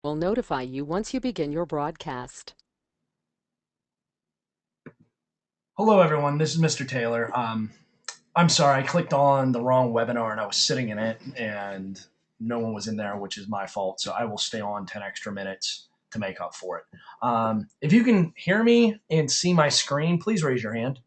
Will notify you once you begin your broadcast. Hello, everyone. This is Mr. Taylor. I'm sorry, I clicked on the wrong webinar and I was sitting in it, and no one was in there, which is my fault. So I will stay on 10 extra minutes to make up for it. If you can hear me and see my screen, please raise your hand.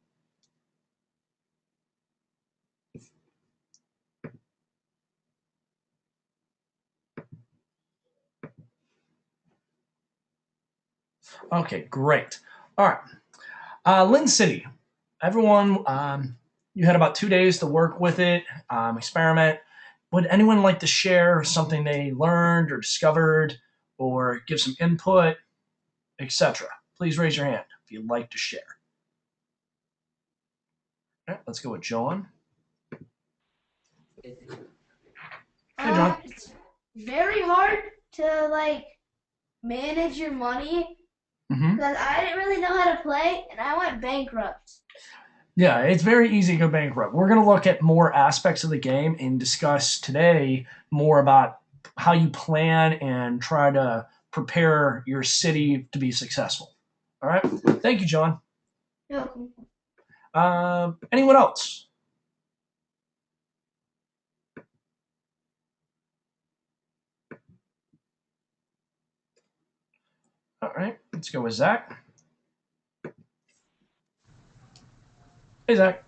Okay, great. All right. Lynn City. Everyone, you had about 2 days to work with it, experiment. Would anyone like to share something they learned or discovered or give some input, etc.? Please raise your hand if you'd like to share. All right, let's go with John. Hey, John. It's very hard to manage your money Mm-hmm. because I didn't really know how to play and I went bankrupt. Yeah, it's very easy to go bankrupt. We're going to look at more aspects of the game and discuss today more about how you plan and try to prepare your city to be successful. All right. Thank you, John. No. Anyone else? All right. Let's go with Zach. Hey, Zach.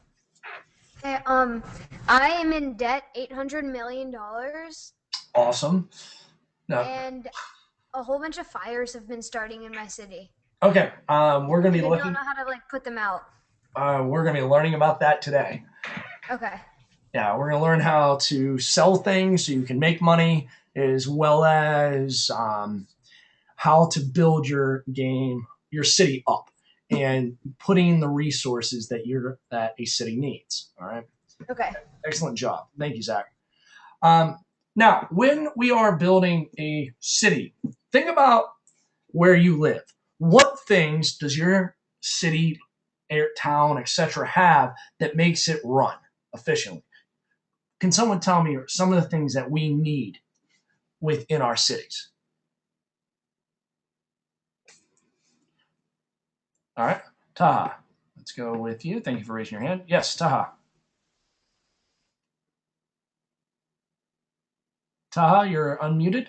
Hey, I am in debt $800 million, Awesome. No. and a whole bunch of fires have been starting in my city. Okay. We're going to be I looking. don't know how to put them out. We're going to be learning about that today. Okay. Yeah, we're going to learn how to sell things so you can make money, as well as how to build your game, your city up, and putting the resources that a city needs. All right. Okay. Excellent job. Thank you, Zach. Now, when we are building a city, think about where you live. What things does your city, town, etc., have that makes it run efficiently? Can someone tell me some of the things that we need within our cities? All right, Taha, let's go with you. Thank you for raising your hand. Yes, Taha. Taha, you're unmuted.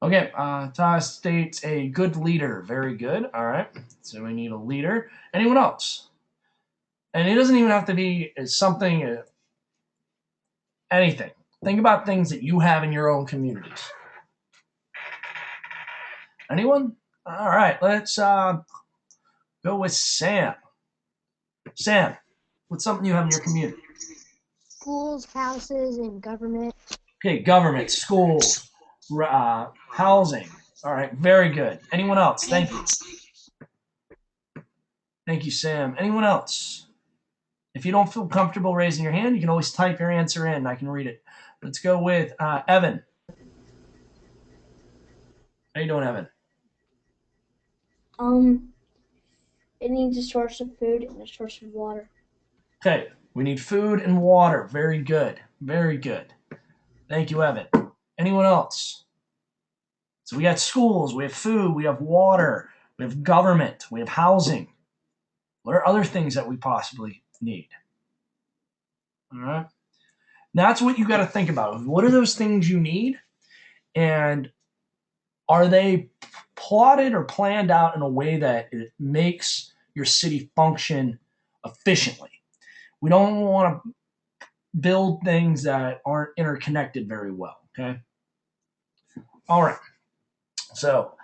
Okay, Taha states a good leader. Very good. All right, so we need a leader. Anyone else? And it doesn't even have to be something, anything. Think about things that you have in your own communities. Anyone? All right, let's go with Sam. Sam, what's something you have in your community? Schools, houses, and government. Okay, government, schools, housing. All right, very good. Anyone else? Thank you. Thank you, Sam. Anyone else? If you don't feel comfortable raising your hand, you can always type your answer in. I can read it. Let's go with Evan. How you doing, Evan? It needs a source of food and a source of water. Okay, we need food and water. Very good. Very good. Thank you, Evan. Anyone else? So we got schools, we have food, we have water, we have government, we have housing. What are other things that we possibly need? All right. That's what you got to think about. What are those things you need? And are they plotted or planned out in a way that it makes your city function efficiently? We don't want to build things that aren't interconnected very well. Okay. All right. So,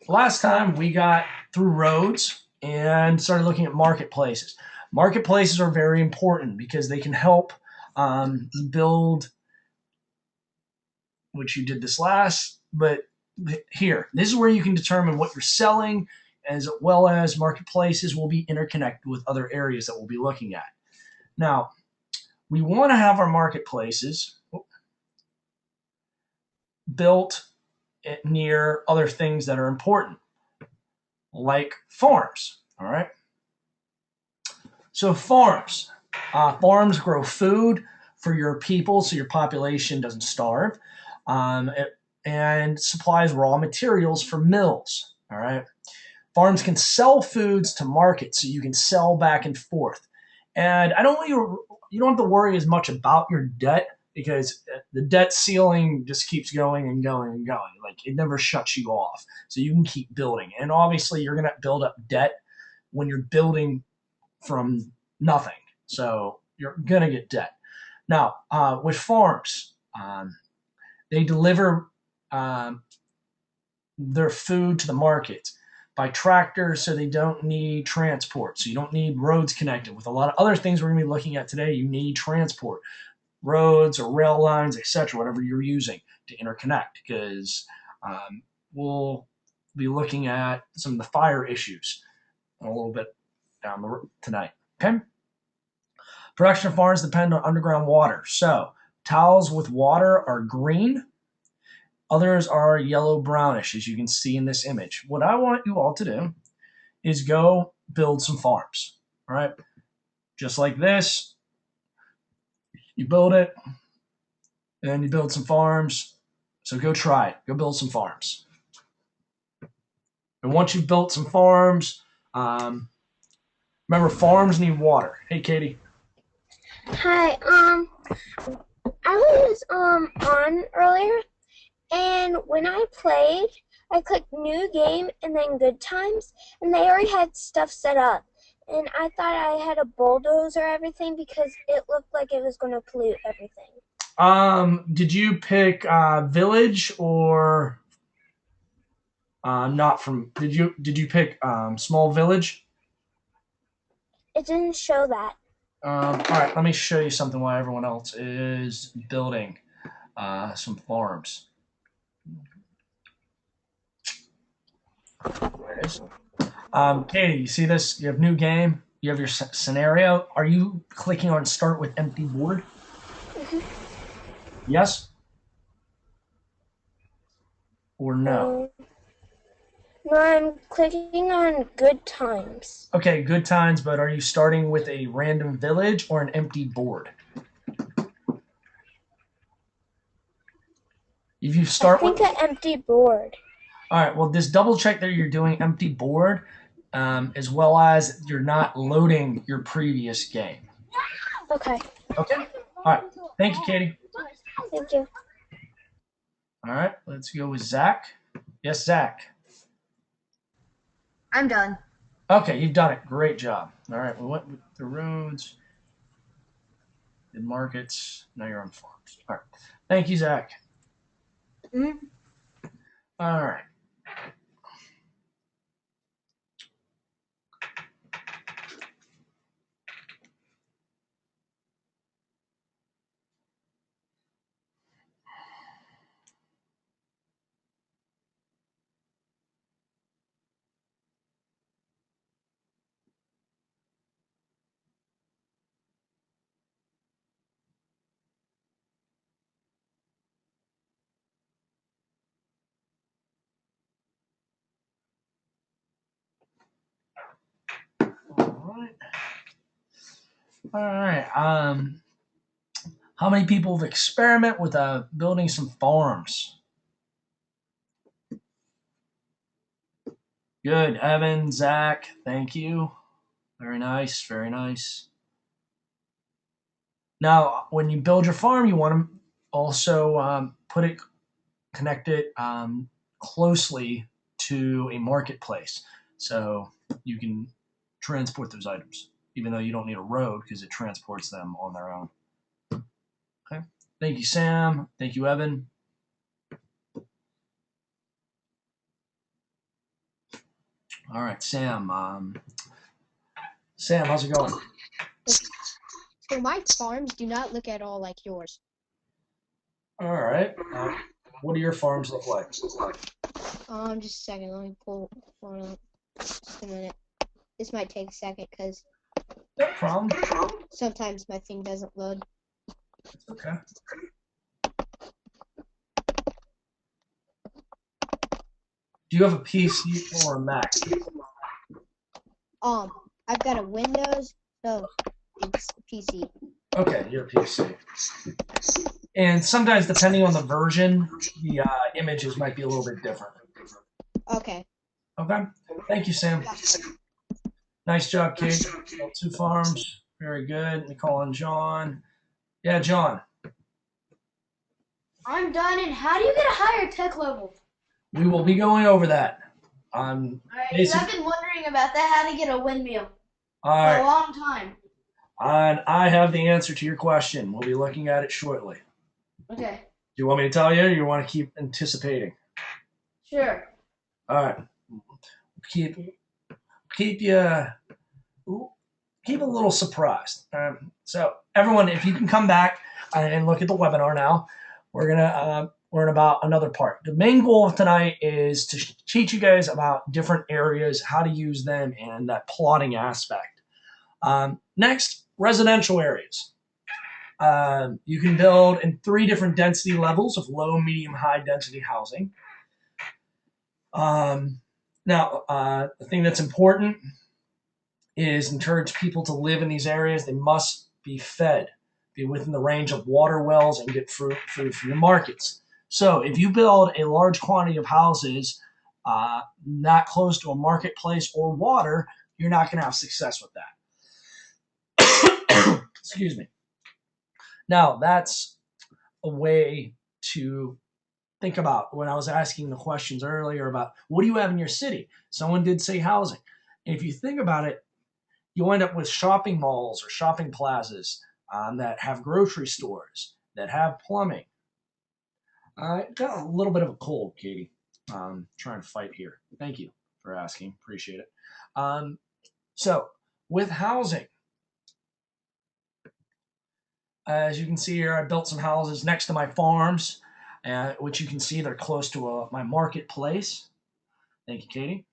last time we got through roads and started looking at marketplaces. Marketplaces are very important because they can help build, which you did this last, but here, this is where you can determine what you're selling, as well as marketplaces will be interconnected with other areas that we'll be looking at. Now, we want to have our marketplaces built near other things that are important, like farms. All right. So farms grow food, for your people so your population doesn't starve, and supplies raw materials for mills. All right. Farms can sell foods to markets, so you can sell back and forth. And I don't want you don't have to worry as much about your debt because the debt ceiling just keeps going and going and going. Like it never shuts you off. So you can keep building. And obviously you're going to build up debt when you're building from nothing. So you're going to get debt. Now, with farms, they deliver their food to the market by tractor, so they don't need transport. So you don't need roads connected. With a lot of other things we're going to be looking at today, you need transport, roads or rail lines, etc., whatever you're using to interconnect, because we'll be looking at some of the fire issues a little bit down the road tonight. Okay. Production of farms depend on underground water. So tiles with water are green. Others are yellow brownish, as you can see in this image. What I want you all to do is go build some farms. All right. Just like this. You build it, and you build some farms. So go try it. Go build some farms. And once you've built some farms, remember, farms need water. Hey, Katie. Hi. I was on earlier, and when I played, I clicked new game and then good times, and they already had stuff set up. And I thought I had a bulldozer everything because it looked like it was going to pollute everything. Did you pick village or not from? Did you pick small village? It didn't show that. All right, let me show you something while everyone else is building some farms. There it is. Katie, you see this? You have new game. You have your scenario. Are you clicking on start with empty board? Yes? Or no? No, I'm clicking on good times. Okay, good times, but are you starting with a random village or an empty board? If you start I think an empty board. All right, well, just double check that you're doing empty board, as well as you're not loading your previous game. Okay. Okay? All right. Thank you, Katie. Thank you. All right, let's go with Zach. Yes, Zach. I'm done. Okay, you've done it. Great job. All right, we went with the roads, did markets. Now you're on farms. All right. Thank you, Zach. Mhm. All right. All right. How many people have experimented with building some farms? Good, Evan, Zach. Thank you. Very nice. Very nice. Now, when you build your farm, you want to also connect it closely to a marketplace, so you can transport those items, even though you don't need a road because it transports them on their own. Okay. Thank you, Sam. Thank you, Evan. All right, Sam. Sam, how's it going? So my farms do not look at all like yours. All right. What do your farms look like? Just a second. Let me pull one up. Just a minute. This might take a second because No problem. sometimes my thing doesn't load. Okay. Do you have a PC or a Mac? I've got a Windows, so it's PC. Okay, you're a PC. And sometimes, depending on the version, the images might be a little bit different. Okay. Okay. Thank you, Sam. Nice job, Kate. Built 2 farms. Very good. Nicole and John. Yeah, John. I'm done. And how do you get a higher tech level? We will be going over that. All right, because Basic. I've been wondering about that. How to get a windmill All for a right. long time. And I have the answer to your question. We'll be looking at it shortly. Okay, Do you want me to tell you, or you want to keep anticipating? sure. All right. Keep you keep a little surprised. So everyone, if you can come back and look at the webinar now, we're gonna learn about another part. The main goal of tonight is to teach you guys about different areas, how to use them, and that plotting aspect. Next, residential areas. You can build in 3 different density levels of low, medium, high density housing. Now, the thing that's important is encourage people to live in these areas. They must be fed, be within the range of water wells, and get food from your markets. So if you build a large quantity of houses not close to a marketplace or water, you're not going to have success with that. Excuse me. Now, that's a way to think about when I was asking the questions earlier about what do you have in your city? Someone did say housing. And if you think about it, you'll end up with shopping malls or shopping plazas that have grocery stores, that have plumbing. I got a little bit of a cold, Katie. Trying to fight here. Thank you for asking. Appreciate it. So with housing, as you can see here, I built some houses next to my farms, which you can see they're close to my marketplace. Thank you, Katie.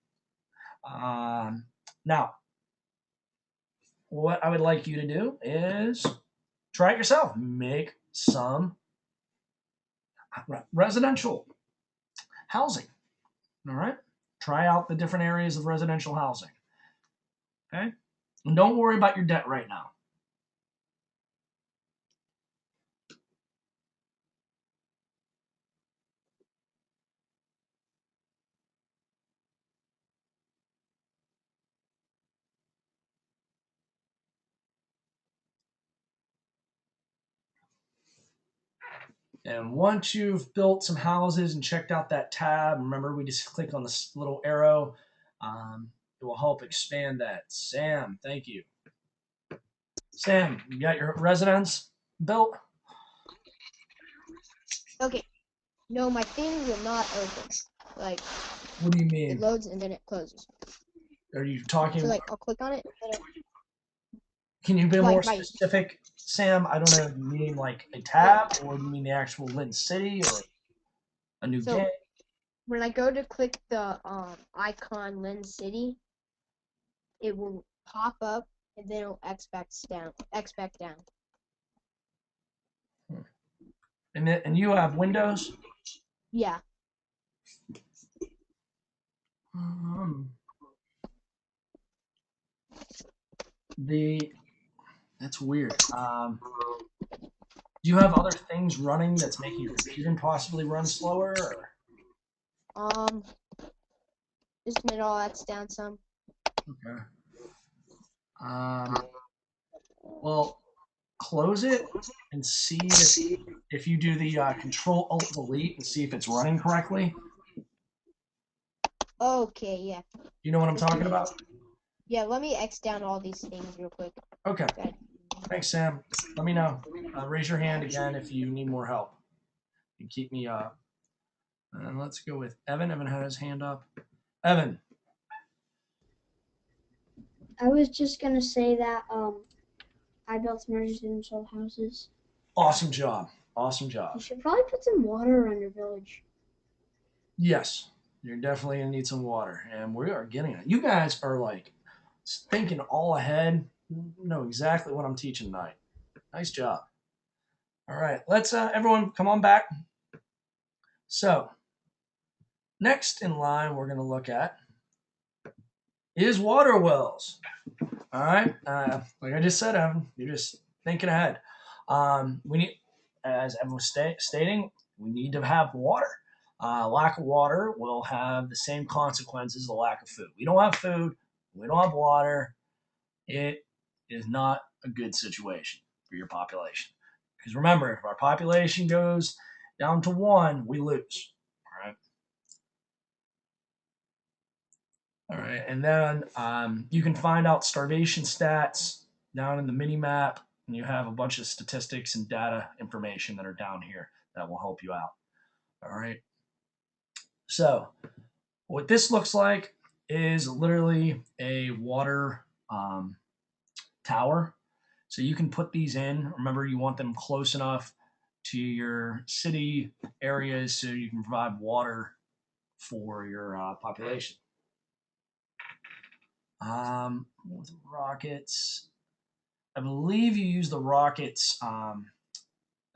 Now, what I would like you to do is try it yourself. Make some residential housing. All right? Try out the different areas of residential housing. Okay? And don't worry about your debt right now. And once you've built some houses and checked out that tab, remember we just click on this little arrow. It will help expand that. Sam, thank you. Sam, you got your residence built? Okay. No, my thing will not open. Like, What do you it mean? loads and then it closes. Are you talking? So, like, I'll click on it. Can you be like more my- specific, Sam? I don't know. Do you mean like a tab, or do you mean the actual Lynn City, or a new So- game? When I go to click the icon Lynn City, it will pop up and then it'll expect down. And you have Windows? Yeah. That's weird. Do you have other things running that's making your computer possibly run slower? Or? Just admit all that's down some. Okay. Well, close it and see if you do the Control Alt Delete and see if it's running correctly. Okay, yeah. You know what I'm talking about? Yeah, let me X down all these things real quick. Okay. Okay. Thanks, Sam. Let me know. Raise your hand again if you need more help. And keep me up. And let's go with Evan. Evan had his hand up. Evan. I was just gonna say that I built some residential houses. Awesome job. Awesome job. You should probably put some water around your village. Yes. You're definitely going to need some water. And we are getting it. You guys are like thinking all ahead. You know exactly what I'm teaching tonight. Nice job. All right. Let's, everyone, come on back. So, next in line, we're going to look at is water wells. All right. Like I just said, Evan, you're just thinking ahead. We need, as Evan was stating, we need to have water. Lack of water will have the same consequences as the lack of food. We don't have food, we don't have water. It is not a good situation for your population. Because remember, if our population goes down to 1, we lose. All right. All right, and then you can find out starvation stats down in the mini map, and you have a bunch of statistics and data information that are down here that will help you out. All right. So what this looks like is literally a water tower. So you can put these in. Remember, you want them close enough to your city areas so you can provide water for your population. With rockets, I believe you use the rockets. I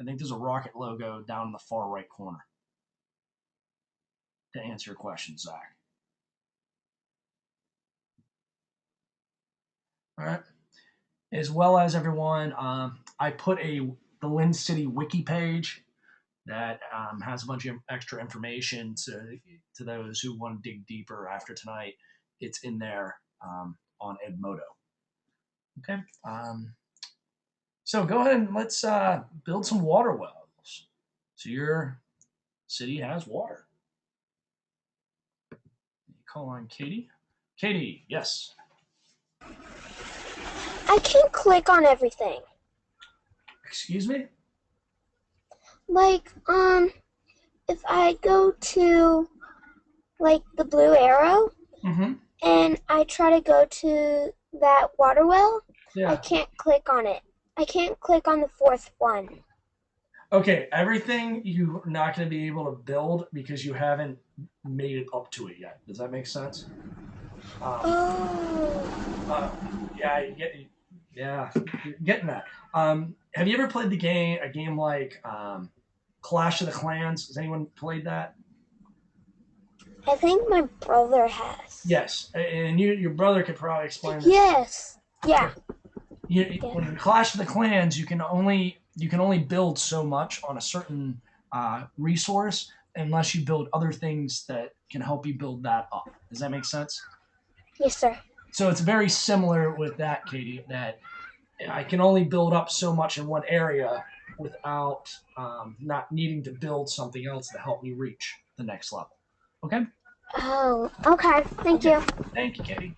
think there's a rocket logo down in the far right corner. To answer your question, Zach. All right. As well as everyone, I put the Lynn City wiki page that has a bunch of extra information to those who want to dig deeper after tonight. It's in there on Edmodo. Okay. So go ahead and let's build some water wells. So your city has water. Call on Katie. Katie, yes. I can't click on everything. Excuse me? Like, if I go to, like, the blue arrow, and I try to go to that water well, I can't click on it. I can't click on the 4th one. Okay, everything you're not going to be able to build because you haven't made it up to it yet. Does that make sense? Yeah, you're getting that. Have you ever played a game like Clash of the Clans? Has anyone played that? I think my brother has. Yes, and your brother could probably explain this. Yes. Yeah. When you Clash of the Clans, you can only build so much on a certain resource unless you build other things that can help you build that up. Does that make sense? Yes, sir. So it's very similar with that, Katie, that I can only build up so much in one area without not needing to build something else to help me reach the next level. Okay? Oh, okay. Thank you. Thank you, Katie.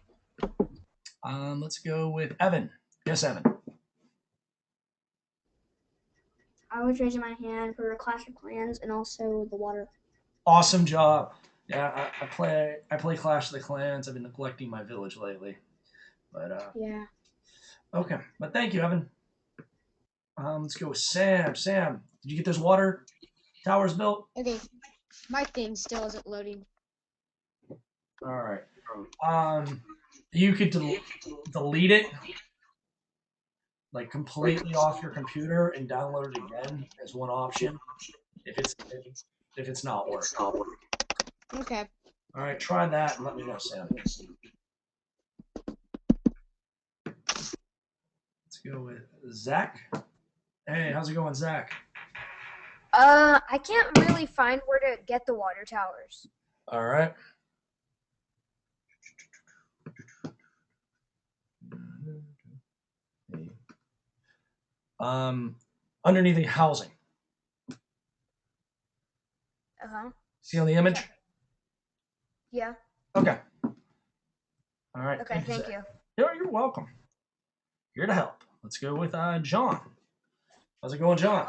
Let's go with Evan. Yes, Evan. I was raising my hand for Clash of Clans and also the water. Awesome job. Yeah, I play Clash of the Clans. I've been neglecting my village lately, but yeah. Okay, but thank you, Evan. Let's go with Sam. Sam, did you get those water towers built? Okay, my thing still isn't loading. All right. You could delete it, like completely off your computer, and download it again as one option if it's not working. Okay. All right, try that and let me know, Sam. Let's go with Zach. Hey, how's it going, Zach? I can't really find where to get the water towers. All right. Underneath the housing. See on the image? Yeah. Okay. All right. Okay, thank you. You're welcome. Here to help. Let's go with John. How's it going, John?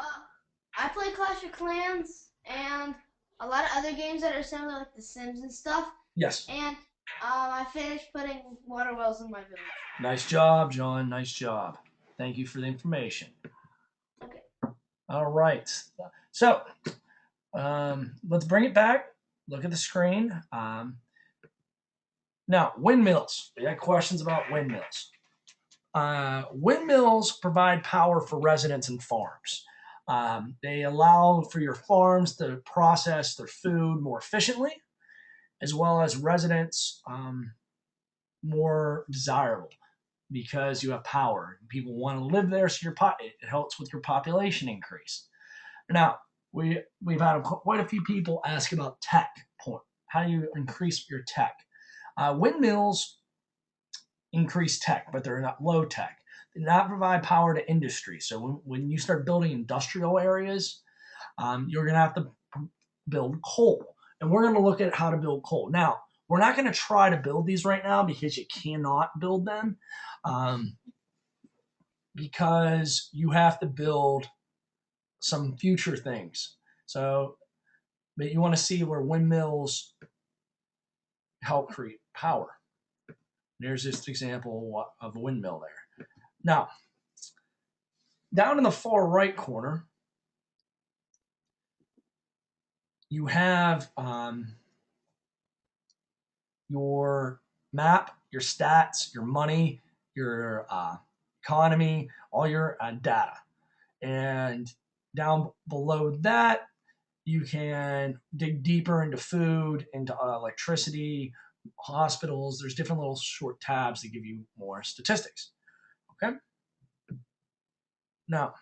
I play Clash of Clans and a lot of other games that are similar, like The Sims and stuff. Yes. And I finished putting water wells in my village. Nice job, John. Nice job. Thank you for the information. Okay. All right. So, let's bring it back. Look at the screen. Now, windmills. We had questions about windmills. Windmills provide power for residents and farms. They allow for your farms to process their food more efficiently, as well as residents more desirable. because you have power. People want to live there, so it helps with your population increase. Now, we've had quite a few people ask about tech. How do you increase your tech? Windmills increase tech, but they're not low tech. They do not provide power to industry. So when you start building industrial areas, you're going to have to build coal. And we're going to look at how to build coal. Now, we're not going to try to build these right now because you cannot build them, because you have to build some future things. So, but you want to see where windmills help create power. There's this example of a windmill there. Now, down in the far right corner, you have your map, your stats, your money, your economy, all your data. And down below that, you can dig deeper into food, into electricity, hospitals. There's different little short tabs that give you more statistics. Okay? Now,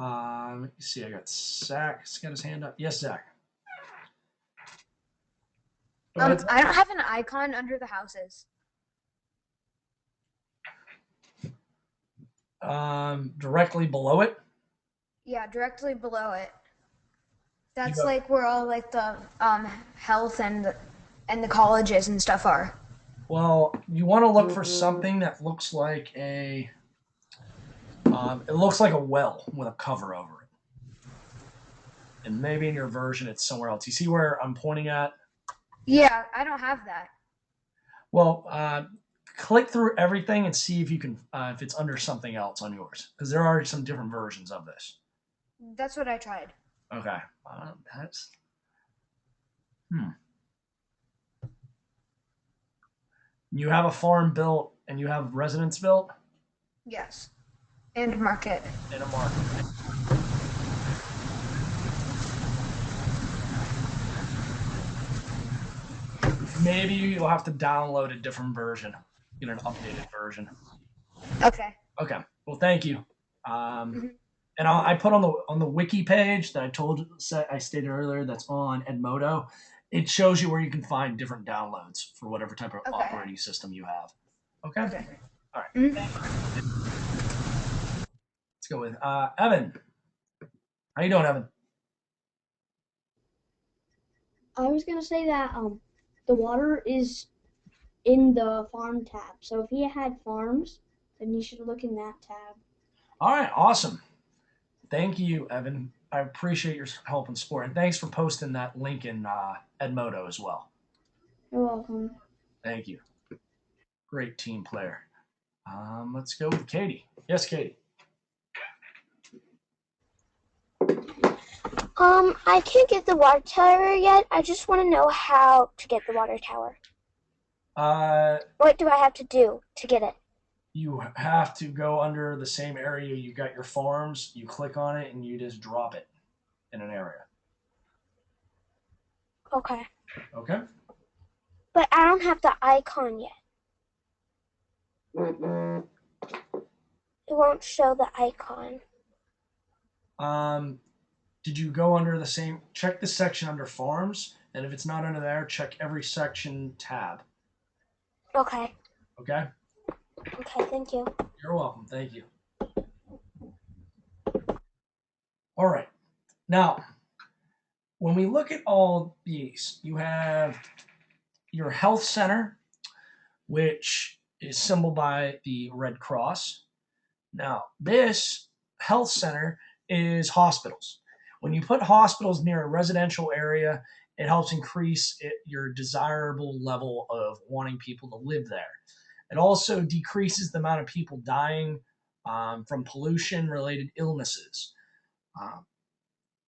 let me see. I got Zach. He's got his hand up. Yes, Zach. I don't have an icon under the houses. Directly below it. Yeah, directly below it. That's got- like where all like the health and the colleges and stuff are. Well, you want to look for something that looks like it looks like a well with a cover over it. And maybe in your version it's somewhere else. You see where I'm pointing at? Yeah, I don't have that. Well, click through everything and see if you can if it's under something else on yours, because there are some different versions of this. That's what I tried. Okay, that's You have a farm built and you have residence built Yes. And market. in a market. Maybe you'll have to download a different version, get an updated version. Okay. Okay. Well, thank you. And I put on the wiki page that I stated earlier, that's on Edmodo. It shows you where you can find different downloads for whatever type of operating system you have. Okay. All right. Let's go with Evan. How you doing, Evan? I was gonna say that the water is in the farm tab. So if he had farms, then you should look in that tab. All right. Awesome. Thank you, Evan. I appreciate your help and support, and thanks for posting that link in Edmodo as well. You're welcome. Thank you. Great team player. Let's go with Katie. Yes, Katie. I can't get the water tower yet. I just want to know how to get the water tower. What do I have to do to get it? You have to go under the same area you got your farms. You click on it and you just drop it in an area. Okay. Okay. But I don't have the icon yet. It won't show the icon. Did you go under the same? Check the section under farms, and if it's not under there, check every section tab. Okay. Okay. Okay. Thank you. You're welcome. Thank you. All right. Now, when we look at all these, you have your health center, which is symbolized by the Red Cross. Now, this health center is hospitals. When you put hospitals near a residential area, it helps increase your desirable level of wanting people to live there. It also decreases the amount of people dying from pollution-related illnesses.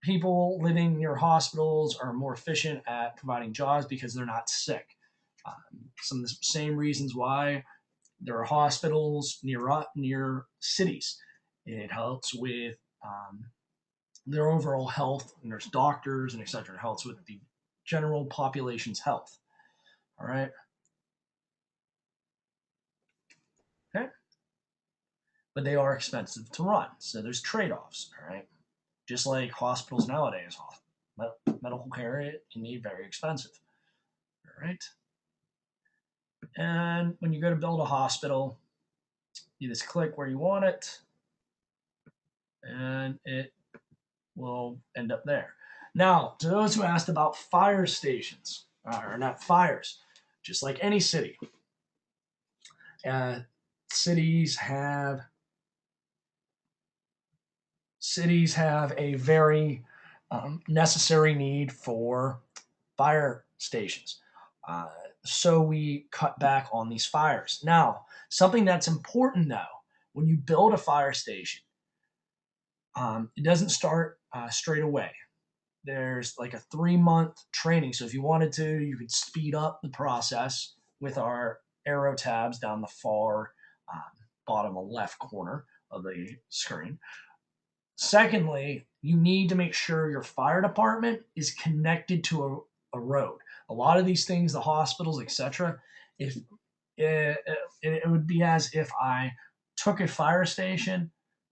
People living near hospitals are more efficient at providing jobs because they're not sick. Some of the same reasons why there are hospitals near cities. It helps with their overall health, and there's doctors and etc. helps with the general population's health. All right. Okay. But they are expensive to run, so there's trade-offs. All right. Just like hospitals nowadays, medical care can be very expensive. All right. And when you go to build a hospital, you just click where you want it, and it will end up there. Now, to those who asked about fire stations, or not fires, just like any city, uh, cities have a very necessary need for fire stations. So we cut back on these fires. Now, something that's important though, when you build a fire station, it doesn't start straight away. There's like a 3-month training. So if you wanted to, you could speed up the process with our arrow tabs down the far bottom left corner of the screen. Secondly, you need to make sure your fire department is connected to a road. A lot of these things, the hospitals, etc., if it would be as if I took a fire station,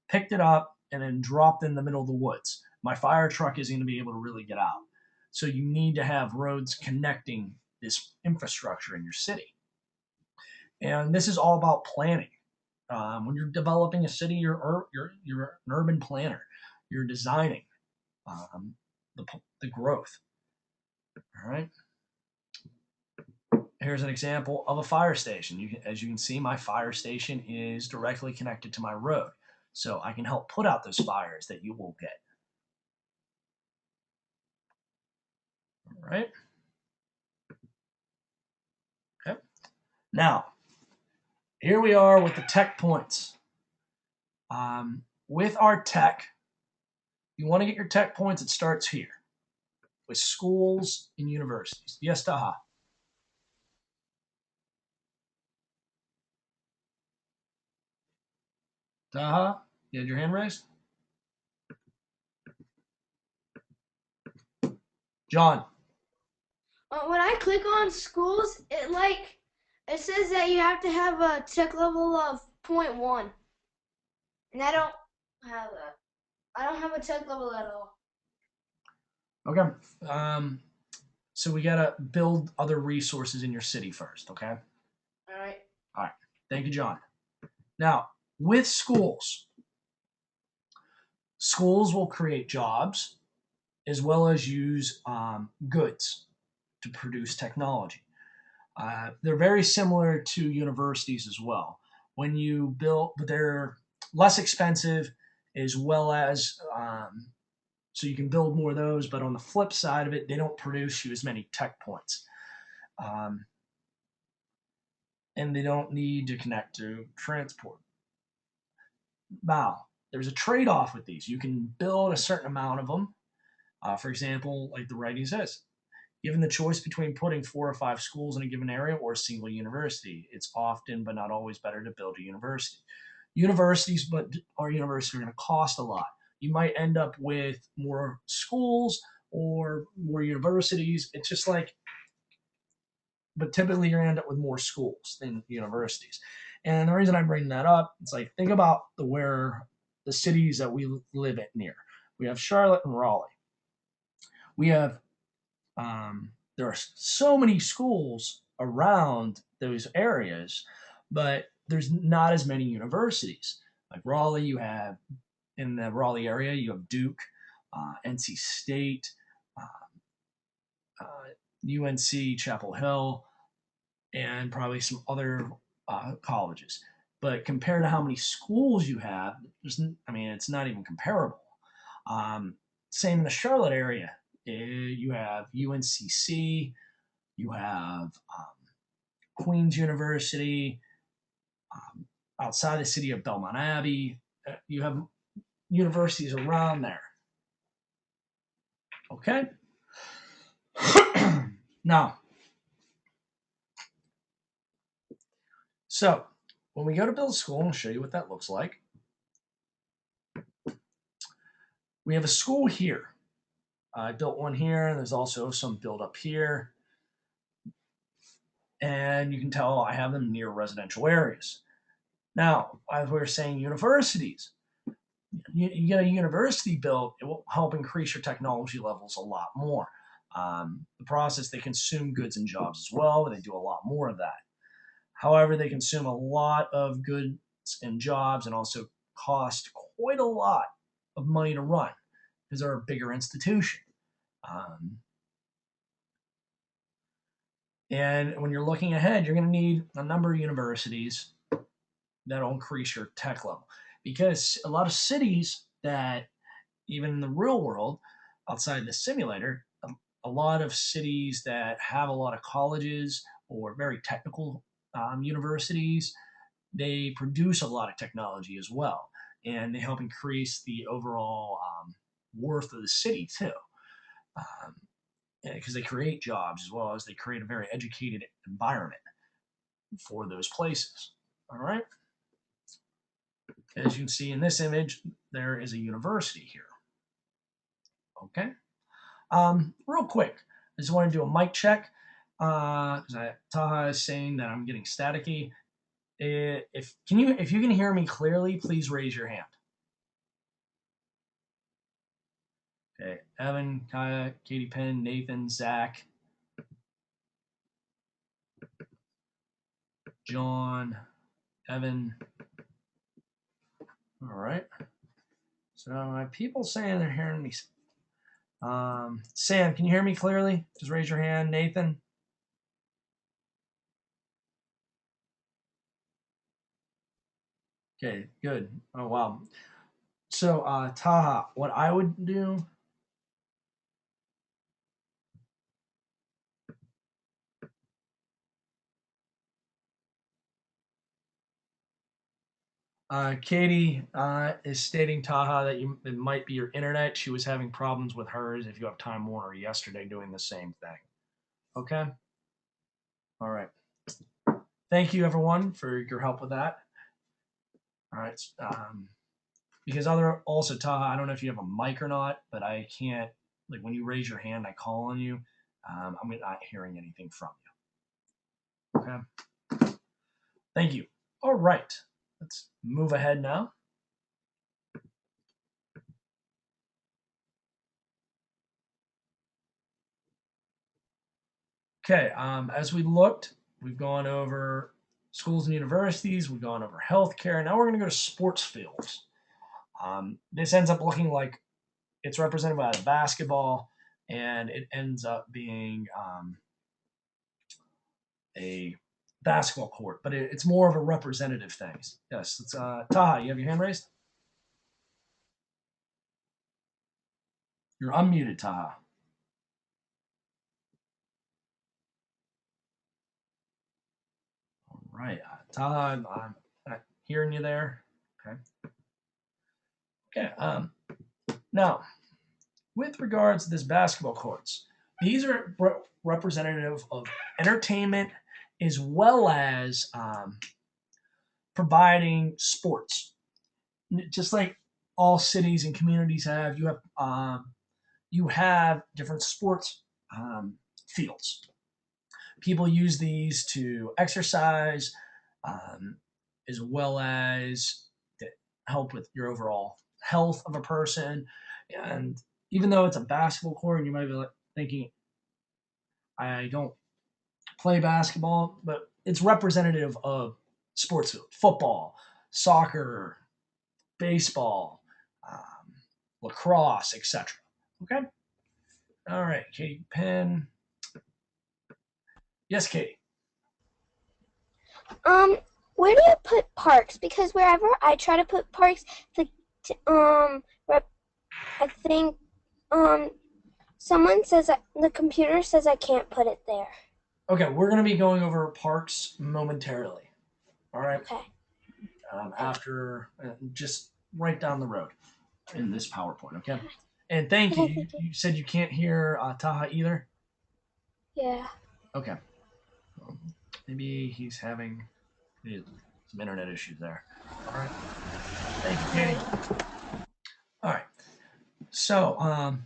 picked it up, and then dropped in the middle of the woods. My fire truck isn't going to be able to really get out. So you need to have roads connecting this infrastructure in your city. And this is all about planning. When you're developing a city, you're an urban planner. You're designing the growth. All right. Here's an example of a fire station. As you can see, my fire station is directly connected to my road. So I can help put out those fires that you will get. All right. Okay. Now, here we are with the tech points. With our tech, you want to get your tech points, it starts here with schools and universities. Yes, Taha. Taha, you had your hand raised? John. When I click on schools, it says that you have to have a tech level of 0.1, and I don't have that. I don't have a tech level at all. Okay. So we gotta build other resources in your city first. Okay. All right. All right. Thank you, John. Now, with schools will create jobs as well as use goods to produce technology. They're very similar to universities as well. When you build, but they're less expensive as well as, so you can build more of those. But on the flip side of it, they don't produce you as many tech points. And they don't need to connect to transport. Now, there's a trade-off with these. You can build a certain amount of them. For example, like the writing says, given the choice between putting 4 or 5 schools in a given area or a single university, it's often but not always better to build a university. Our universities are going to cost a lot. You might end up with more schools or more universities. It's just like, but typically you're going to end up with more schools than universities. And the reason I bring that up, it's like, think about where the cities that we live at near. We have Charlotte and Raleigh. We have there are so many schools around those areas, but there's not as many universities. Like Raleigh, you have, in the Raleigh area, you have Duke, NC State, UNC, Chapel Hill, and probably some other colleges. But compared to how many schools you have, it's not even comparable. Same in the Charlotte area. You have UNCC, you have Queen's University, outside the city of Belmont Abbey. You have universities around there. Okay? Now, so when we go to build a school, I'll show you what that looks like. we have a school here. I built one here, and there's also some built up here. And you can tell I have them near residential areas. Now, as we were saying, universities. You get a university built, it will help increase your technology levels a lot more. The process, they consume goods and jobs as well, but they do a lot more of that. However, they consume a lot of goods and jobs and also cost quite a lot of money to run because they're a bigger institution. And when you're looking ahead, you're going to need a number of universities that'll increase your tech level. Because a lot of cities that, even in the real world, outside the simulator, a lot of cities that have a lot of colleges or very technical universities, they produce a lot of technology as well. And they help increase the overall worth of the city too. Because they create jobs as well as they create a very educated environment for those places. All right. As you can see in this image, there is a university here. Okay. Real quick, I just want to do a mic check because Taha is saying that I'm getting staticky. If you can hear me clearly, please raise your hand. Okay, Evan, Kaya, Katie Penn, Nathan, Zach, John, Evan. All right. So my people saying they're hearing me. Sam, can you hear me clearly? Just raise your hand. Nathan. Okay, good. Oh wow. So Taha, what I would do. Katie is stating, Taha, that it might be your internet. She was having problems with hers. If you have Time Warner yesterday doing the same thing. Okay? All right. Thank you, everyone, for your help with that. All right. Because also, Taha, I don't know if you have a mic or not, but I can't, like when you raise your hand, I call on you. I'm not hearing anything from you. Okay? Thank you. All right. Let's move ahead now. Okay, as we looked, we've gone over schools and universities, we've gone over healthcare. Now we're going to go to sports fields. This ends up looking like it's represented by a basketball, and it ends up being a basketball court, but it's more of a representative thing. Yes, it's Taha, you have your hand raised? You're unmuted, Taha. All right, Taha, I'm not hearing you there. Okay. Okay. Now, with regards to this basketball courts, these are representative of entertainment as well as providing sports. Just like all cities and communities have, you have different sports fields. People use these to exercise as well as to help with your overall health of a person. And even though it's a basketball court, and you might be thinking, I don't play basketball, but it's representative of sports field, football, soccer, baseball, lacrosse, etc. Okay? All right, Katie Penn. Yes, Katie. Where do you put parks? Because wherever I try to put parks, I think someone says the computer says I can't put it there. Okay, we're going to be going over parks momentarily. All right. Okay. After just right down the road in this PowerPoint. Okay. And thank you. You said you can't hear Taha either. Yeah. Okay. Maybe he's having some internet issues there. All right. Thank you, Katie. All right. So,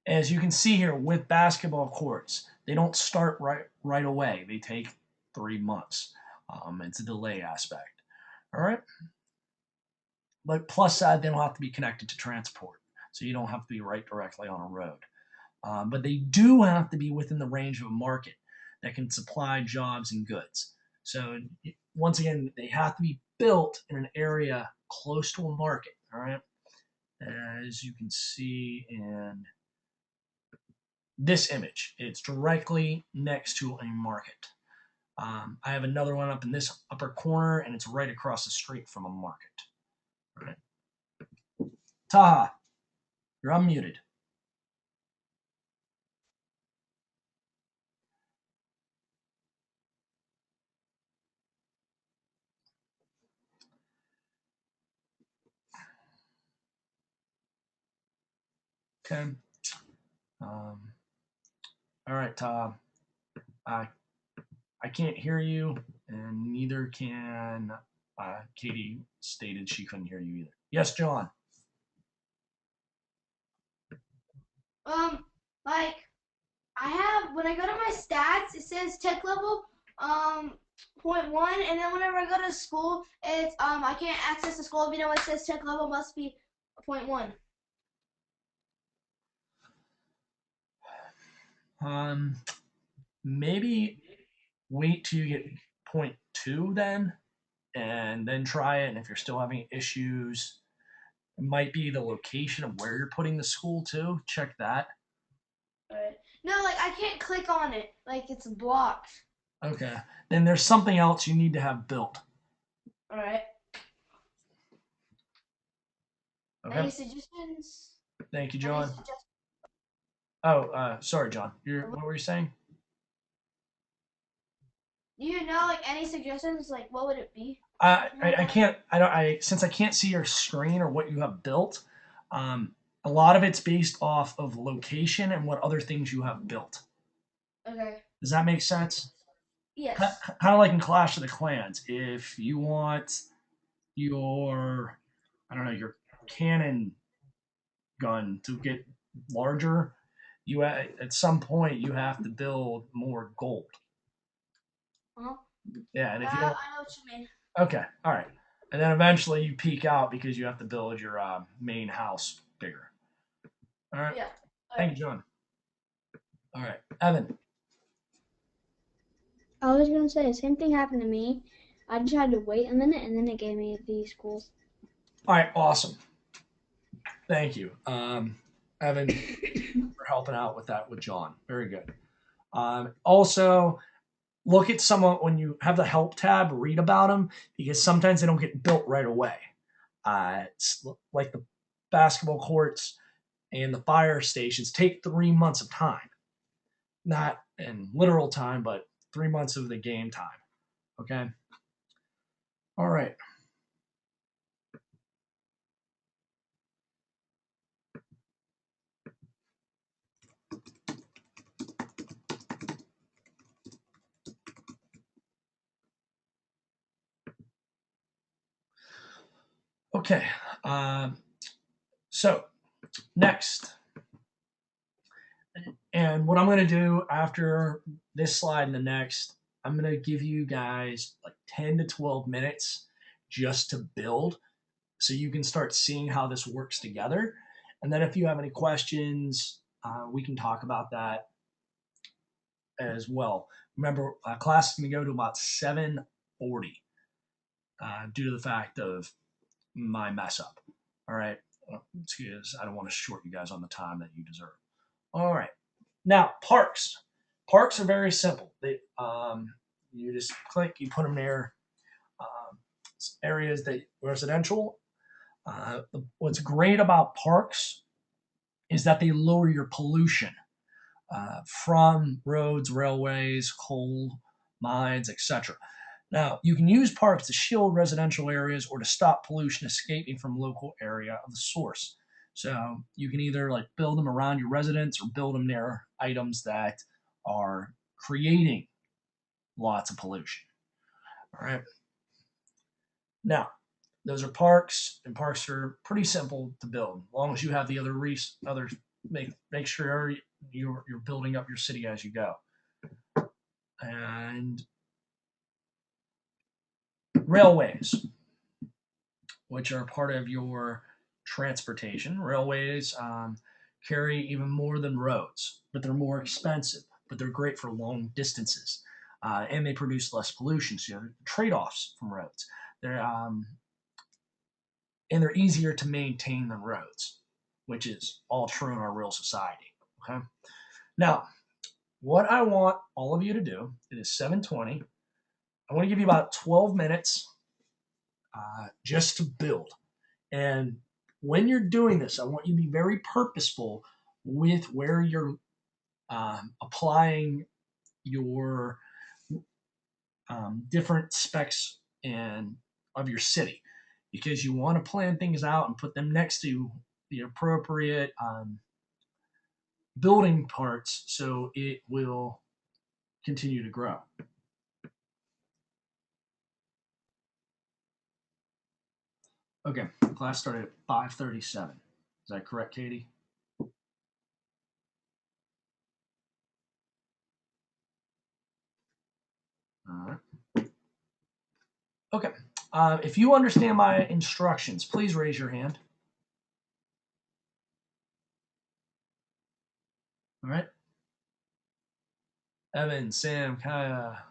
as you can see here with basketball courts, they don't start right away. They take 3 months. It's a delay aspect. All right. But plus side, they don't have to be connected to transport, so you don't have to be right directly on a road. But they do have to be within the range of a market that can supply jobs and goods. So once again, they have to be built in an area close to a market. All right. As you can see in this image, it's directly next to a market. I have another one up in this upper corner, and it's right across the street from a market. All right. Taha, you're unmuted. Okay. All right, Taha. I can't hear you, and neither can Katie. Stated she couldn't hear you either. Yes, John. Like I have when I go to my stats, it says tech level 0.1, and then whenever I go to school, it's I can't access the school. If you know, it says tech level must be 0.1. Maybe wait till you get 0.2 then, and then try it. And if you're still having issues, it might be the location of where you're putting the school too. Check that. Alright. No, like I can't click on it. Like it's blocked. Okay. Then there's something else you need to have built. Alright. Okay. Any suggestions? Thank you, Any John. suggestions? Oh, sorry, John. What were you saying? Do you know like any suggestions? Like what would it be? I can't. Since I can't see your screen or what you have built. A lot of it's based off of location and what other things you have built. Okay. Does that make sense? Yes. Kind of like in Clash of the Clans. If you want your, I don't know, your cannon gun to get larger, you at some point you have to build more gold. Uh-huh. Yeah, and if you I don't, know what you mean. okay, all right, and then eventually you peak out because you have to build your main house bigger. All right. Yeah. Thank you, John. All right, Evan. I was gonna say the same thing happened to me. I just had to wait a minute, and then it gave me these schools. All right, awesome. Thank you, Evan, for helping out with that with John. Very good. Also, look at someone when you have the help tab, read about them because sometimes they don't get built right away. It's like the basketball courts and the fire stations take 3 months of time, not in literal time, but 3 months of the game time. Okay. All right. Okay. So next, and what I'm going to do after this slide and the next, I'm going to give you guys like 10 to 12 minutes just to build so you can start seeing how this works together. And then if you have any questions, we can talk about that as well. Remember, class is going to go to about 7:40 due to the fact of my mess up. All right. Excuse, I don't want to short you guys on the time that you deserve. All right. Now, parks. Parks are very simple. You just click, you put them near areas that residential. What's great about parks is that they lower your pollution from roads, railways, coal mines, etc. Now, you can use parks to shield residential areas or to stop pollution escaping from local area of the source. So you can either like build them around your residence or build them near items that are creating lots of pollution. All right. Now, Those are parks, and parks are pretty simple to build, as long as you have the other make sure you're building up your city as you go. And railways, which are part of your transportation. Railways carry even more than roads, but they're more expensive, but they're great for long distances. And they produce less pollution, so there are trade-offs from roads. And they're easier to maintain than roads, which is all true in our real society. Okay. Now, what I want all of you to do, it is 7:20. I want to give you about 12 minutes just to build. And when you're doing this, I want you to be very purposeful with where you're applying your different specs of your city, because you want to plan things out and put them next to the appropriate building parts so it will continue to grow. Okay, class started at 5:37. Is that correct, Katie? All right. Okay. If you understand my instructions, please raise your hand. All right. Evan, Sam, Kaya,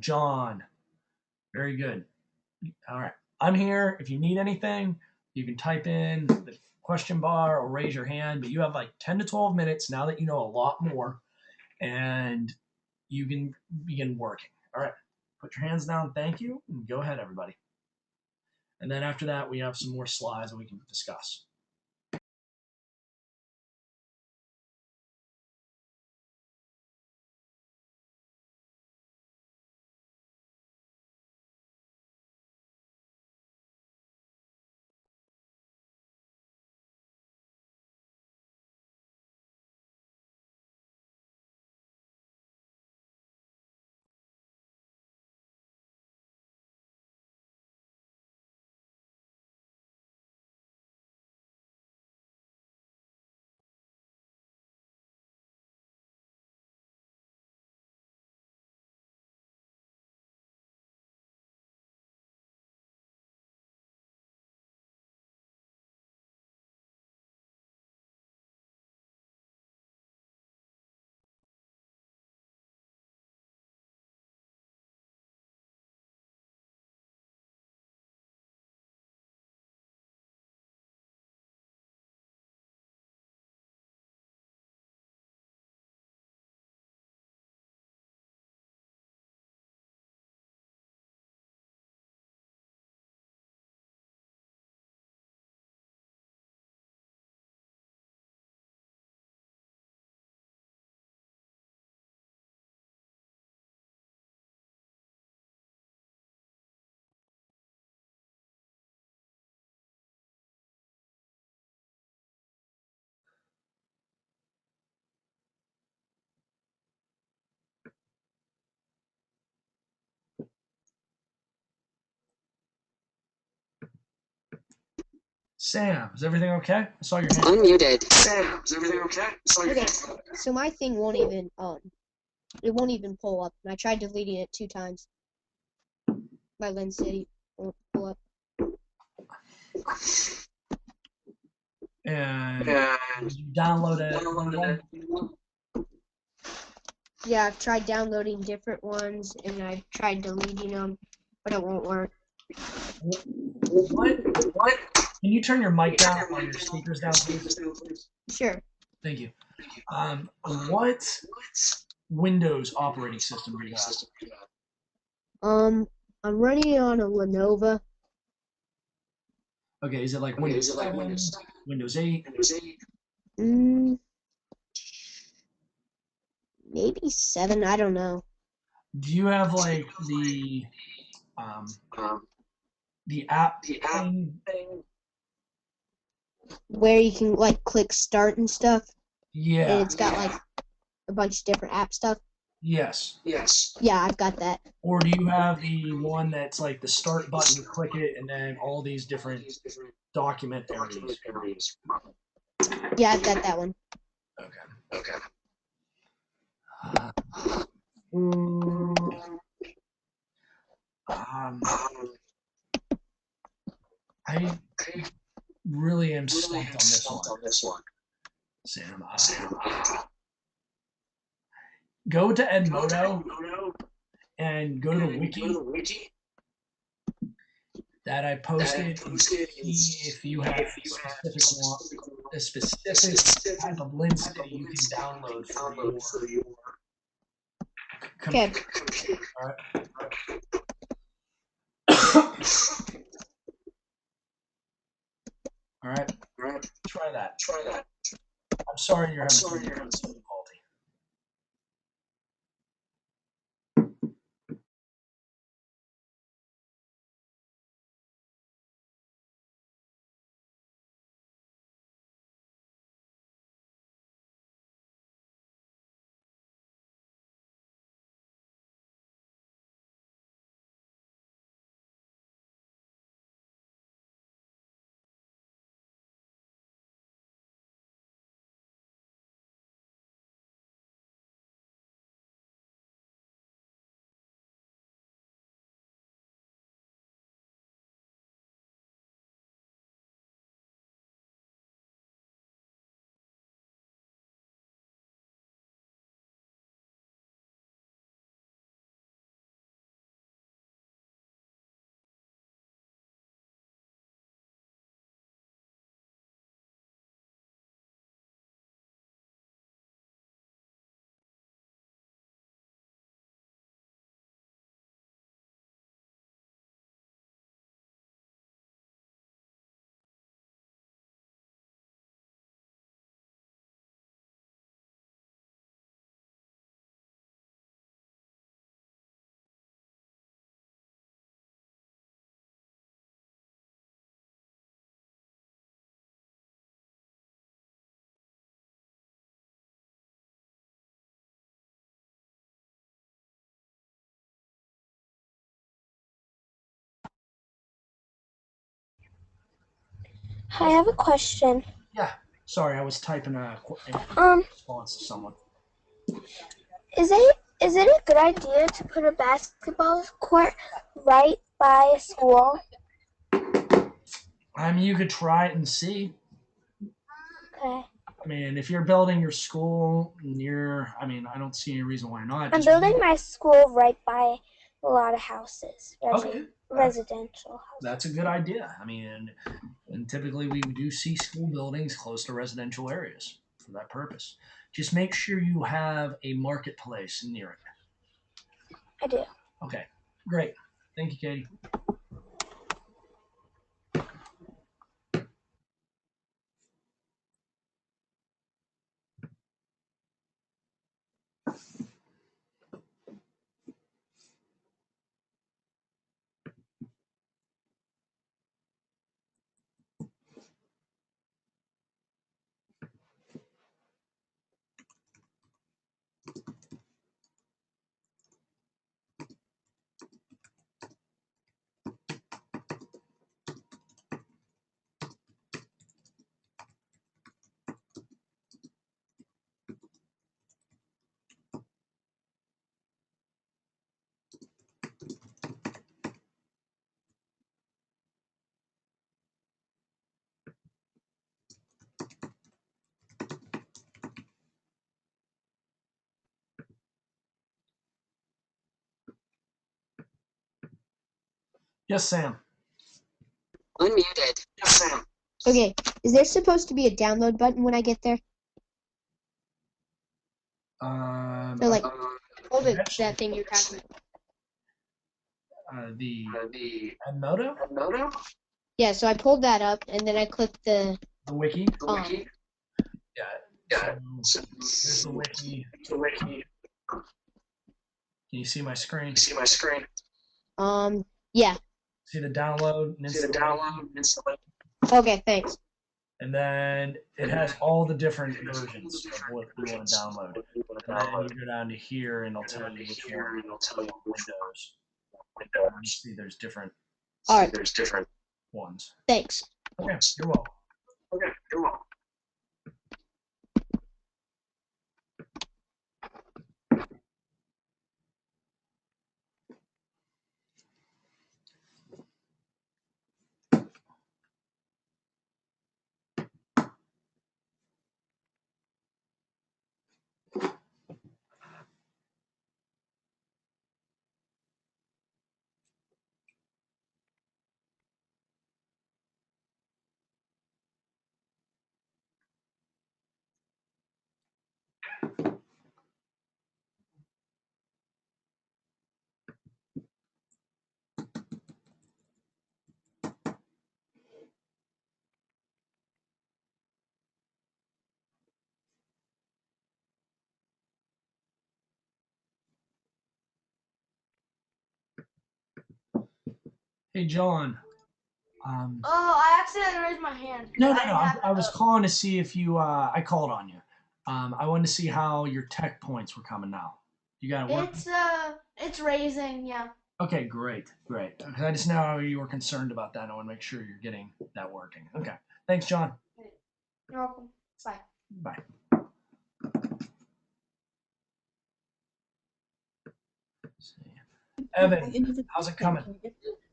John. Very good. All right. I'm here. If you need anything, you can type in the question bar or raise your hand, but you have like 10 to 12 minutes now that you know a lot more, and you can begin working. All right. Put your hands down. Thank you. And go ahead, everybody. And then after that, we have some more slides that we can discuss. Sam, is everything okay? I saw your hand. Unmuted. Sam, is everything okay? Okay, so my thing won't even pull up, and I tried deleting it 2 times. My Lynn City won't pull up. And you download it. Yeah, I've tried downloading different ones, and I've tried deleting them, but it won't work. What? Can you turn your mic down or your speakers down, please? Sure. Thank you. What Windows operating system do you have? I'm running it on a Lenovo. Okay, is it like Windows 7, Windows 8? Maybe 7. I don't know. Do you have like the app thing? Where you can like click start and stuff. Yeah. And it's got like a bunch of different app stuff. Yes. Yeah, I've got that. Or do you have the one that's like the start button, you click it, and then all these different document areas? Yeah, I've got that one. Okay. Um, I really am stumped on this one, Sam. Go to Edmodo and go to the wiki that I posted and see if you have a specific type of Lynn City you can download for your Okay. All right. All right. Try that. I'm sorry you're having difficulty. Hi, I have a question. Yeah. Sorry, I was typing a Um, response to someone. is it a good idea to put a basketball court right by a school? I mean, you could try it and see. Okay. I mean, if you're building your school near, I mean, I don't see any reason why not. I'm building my school right by a lot of houses, Okay. residential houses. That's a good idea. I mean, and typically we do see school buildings close to residential areas for that purpose. Just make sure you have a marketplace near it. I do. Okay, great. Thank you, Katie. Yes, Sam. Unmuted. Yes, Sam. Okay. Is there supposed to be a download button when I get there? So like, hold it, that thing you're talking about. The Edmodo? Yeah, so I pulled that up and then I clicked the wiki. Yeah. So here's the wiki. Can you see my screen? Yeah. See the download and installation? Okay, thanks. And then it has all the different versions of what we want to download. And then you go down to here and it'll tell you which one. Windows. You see there's different All right. ones. Thanks. Okay, you're welcome. Hey, John. I accidentally raised my hand. No. didn't have I it was up. calling to see if you. I called on you. I wanted to see how your tech points were coming now. You got it working? It's raising, yeah. Okay, great. I just know you were concerned about that. I want to make sure you're getting that working. Okay. Thanks, John. You're welcome. Bye. Bye. Let's see. Evan, how's it coming?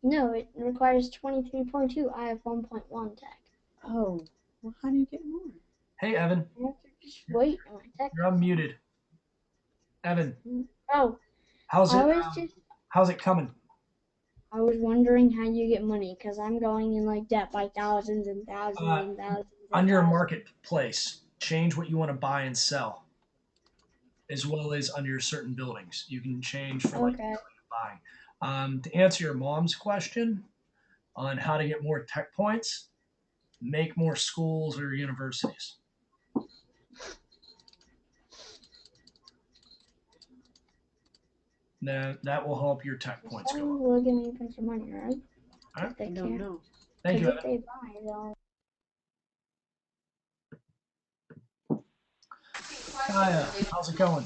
No, it requires 23.2. I have 1.1 tech. Oh, well, how do you get more? Hey, Evan. I have to just wait on my tech. You're unmuted. Evan, Oh, how's I it? was just. How's it coming? I was wondering how you get money because I'm going in like debt by thousands and thousands and thousands. On your thousands. marketplace, change what you want to buy and sell, as well as under certain buildings. You can change for like Okay. buying. To answer your mom's question on how to get more tech points, make more schools or universities. Now that will help your tech points go up. Someone will give me a bunch of money, right? All right. If they I don't can. know. Thank you, Because if Evan. they buy, they'll. Kaya, how's it going?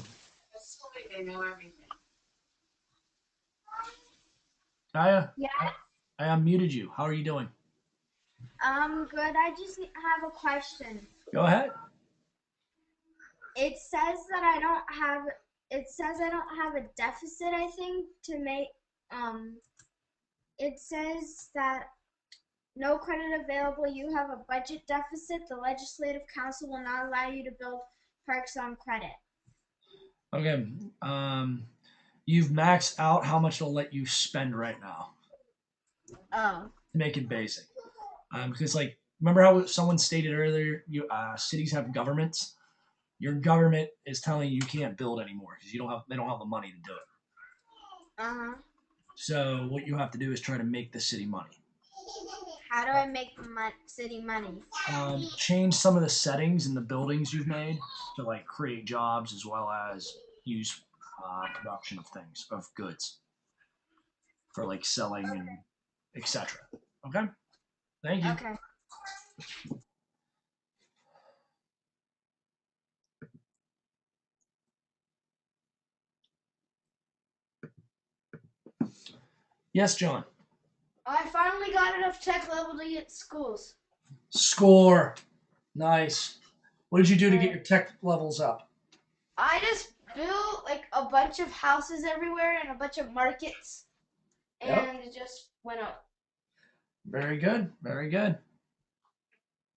Kaya, Yeah, I unmuted you. How are you doing? good. I just have a question. Go ahead. It says that I don't have. It says I don't have a deficit. I think to make. It says that no credit available. You have a budget deficit. The Legislative Council will not allow you to build parks on credit. Okay. You've maxed out how much it'll let you spend right now Oh. to make it basic. Because like, remember how someone stated earlier, cities have governments. Your government is telling you can't build anymore because they don't have the money to do it. Uh-huh. So what you have to do is try to make the city money. How do I make city money? Change some of the settings in the buildings you've made to like create jobs as well as use production of things of goods for like selling and etc. Okay. Thank you. Okay. Yes, John. I finally got enough tech level to get schools. Score. Nice. What did you do to get your tech levels up? I just built like a bunch of houses everywhere and a bunch of markets, and it just went up. Very good. Very good.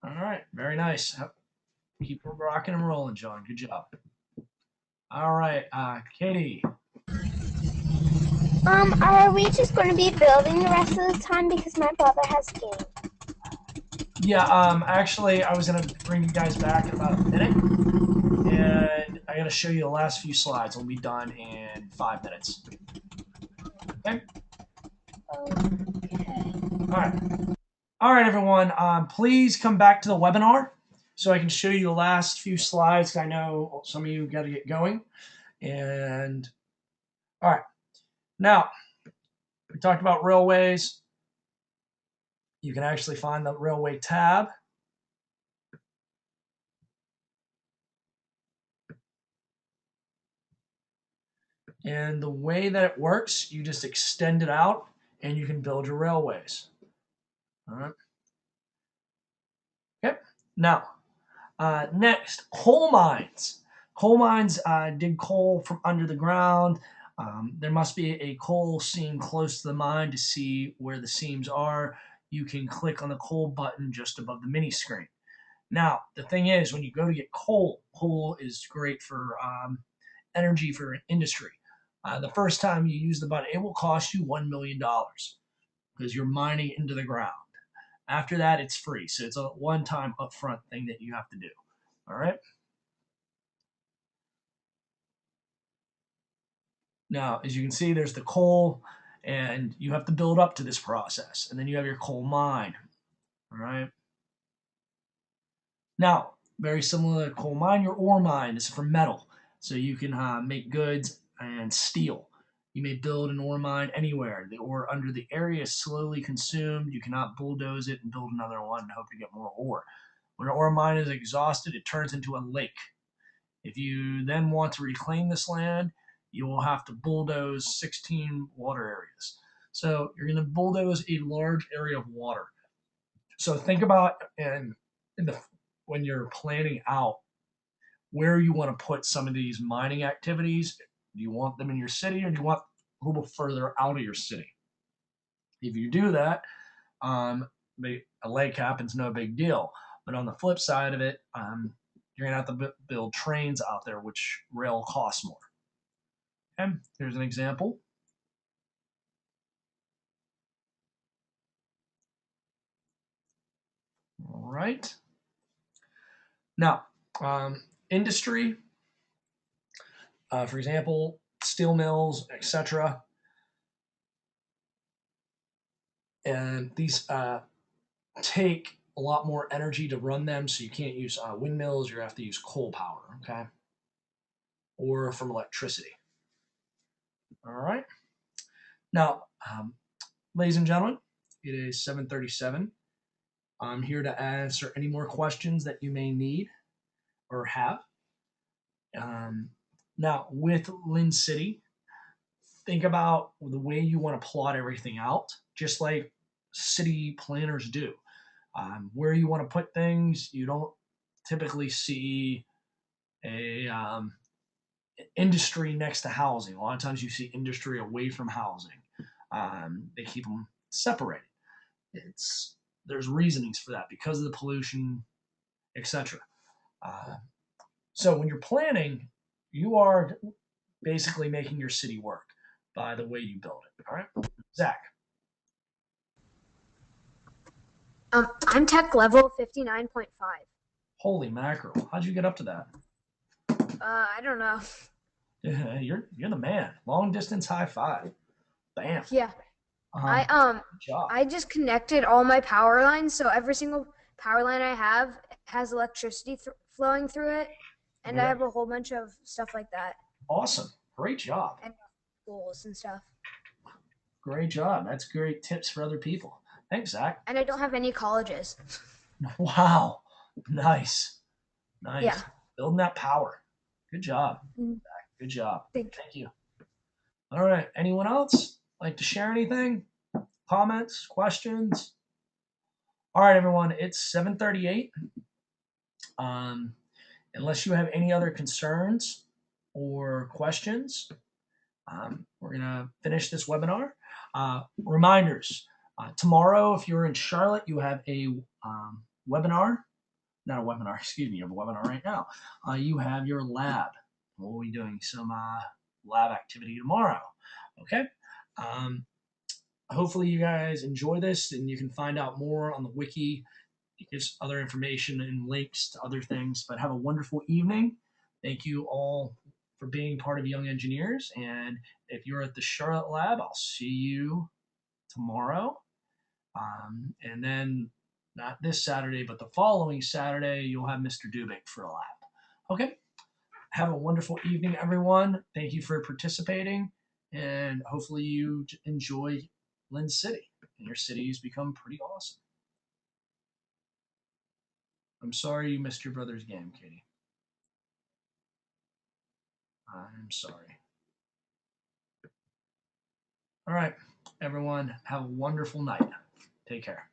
All right. Very nice. Keep rocking and rolling, John. Good job. All right. Katie. Are we just going to be building the rest of the time because my brother has a game? Yeah, actually, I was going to bring you guys back in about a minute, and I got to show you the last few slides. We'll be done in 5 minutes. Okay? All right, everyone. Please come back to the webinar so I can show you the last few slides. I know some of you got to get going. And, all right. Now, we talked about railways. You can actually find the railway tab. And the way that it works, you just extend it out and you can build your railways. All right. Okay. Now, next, coal mines. Coal mines dig coal from under the ground. There must be a coal seam close to the mine to see where the seams are. You can click on the coal button just above the mini screen. Now, the thing is, when you go to get coal, coal is great for energy for industry. The first time you use the button, it will cost you $1 million because you're mining into the ground. After that, it's free. So it's a one-time upfront thing that you have to do. All right. Now, as you can see, there's the coal, and you have to build up to this process. And then you have your coal mine. All right. Now, very similar to coal mine, your ore mine is for metal. So you can make goods and steel. You may build an ore mine anywhere. The ore under the area is slowly consumed. You cannot bulldoze it and build another one and hope to get more ore. When an ore mine is exhausted, it turns into a lake. If you then want to reclaim this land, you will have to bulldoze 16 water areas. So you're going to bulldoze a large area of water. So think about when you're planning out where you want to put some of these mining activities. Do you want them in your city, or do you want a little further out of your city? If you do that, a lake happens, no big deal. But on the flip side of it, you're going to have to build trains out there, which rail costs more. Okay, here's an example. All right. Now, industry, for example, steel mills, etc. And these take a lot more energy to run them, so you can't use windmills. You have to use coal power, okay? Or from electricity. All right. Now, ladies and gentlemen, it is 7:37. I'm here to answer any more questions that you may need or have. Now, with Lynn City, think about the way you want to plot everything out, just like city planners do. Where you want to put things, you don't typically see a industry next to housing. A lot of times you see industry away from housing. They keep them separated. There's reasonings for that because of the pollution, etc. So when you're planning, you are basically making your city work by the way you build it. All right, Zach. I'm tech level 59.5. Holy mackerel! How'd you get up to that? I don't know. You're the man. Long distance high five. Bam. Yeah. Good job. I just connected all my power lines, so every single power line I have has electricity flowing through it, and I have a whole bunch of stuff like that. Awesome. Great job. And schools and stuff. Great job. That's great tips for other people. Thanks, Zach. And I don't have any colleges. Wow. Nice. Yeah. Building that power. Good job. Zach. Good job. Thank you. All right. Anyone else like to share anything? Comments? Questions? All right, everyone. It's 7:38. Unless you have any other concerns or questions, we're going to finish this webinar. Reminders. Tomorrow, if you're in Charlotte, you have a webinar. Not a webinar, excuse me. You have a webinar right now. You have your lab. We'll be doing some lab activity tomorrow. Okay? Hopefully you guys enjoy this, and you can find out more on the wiki. There's other information and links to other things. But have a wonderful evening. Thank you all for being part of Young Engineers. And if you're at the Charlotte lab, I'll see you tomorrow. And then not this Saturday, but the following Saturday, you'll have Mr. Dubik for a lab. Okay? Have a wonderful evening, everyone. Thank you for participating. And hopefully you enjoy Lynn City. And your cities become pretty awesome. I'm sorry you missed your brother's game, Katie. I'm sorry. All right, everyone, have a wonderful night. Take care.